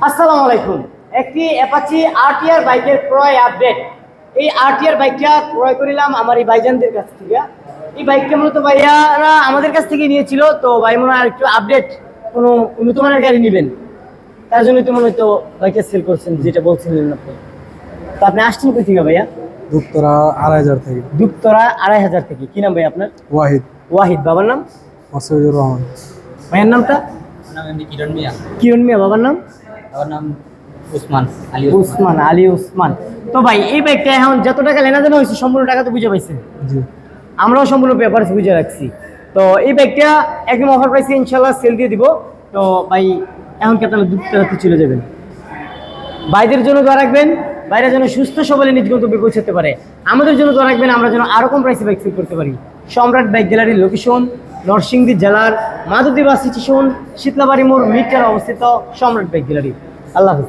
আসসালামু আলাইকুম। একটি অ্যাপাচি আরটিআর বাইকের ক্রয় আপডেট। এই আরটিআর বাইকটা ক্রয় করিলাম আমার এই ভাইজানদের কাছ থেকে। এই বাইকটা মূলত ভাইয়ারা আমাদের কাছ থেকে নিয়েছিল, তো ভাই মনে হয় একটু আপডেট কোনো উন্নত মানের গাড়ি নেবেন, তার জন্য তো মনে হয় তো বাইকটা সেল করছেন, যেটা বলছিলেন আপনি। তো আপনি আসছেন কই থেকে ভাইয়া? দুপতরা 2,500 থেকে। দুপতরা 2,500 থেকে। কি নাম ভাই আপনার? ওয়াহিদ। ওয়াহিদ। বাবার নাম? মাসুদুর রহমান। ভাইয়ের নামটা? নাম এমনি কিরণ মিয়া। কিরণ মিয়া। বাবার নাম? আমার নাম উসমান আলী উসমান আলী উসমান। তো ভাই এই বাইকটা এখন যত টাকা লেনাদেনা হয়েছে সম্পূর্ণ টাকা তো বুঝে পাইছেন, জি। আমরাও সম্পূর্ণ পেপারস বুঝে রাখছি। তো এই বাইকটা একদম অফার প্রাইসে ইনশাল্লাহ সেল দিয়ে দিব। তো ভাই এখন কি আপনারা দুধ চলে যাবেন? ভাইদের জন্য দোয়া রাখবেন, বাইরে যেন সুস্থ সবলে নিজ গন্তব্যে পৌঁছাতে পারে। আমাদের জন্য দোয়া রাখবেন, আমরা যেন আরো কম প্রাইসে বাইক সেল করতে পারি। সম্রাট বাইক গ্যালারির লোকেশন নরসিংদী জেলার মাধবদী বাস স্টেশন, শীতলাবাড়ি মোড়, মিটার অবস্থিত সম্রাট বাইক গ্যালারি। আল্লাহ হাফেজ।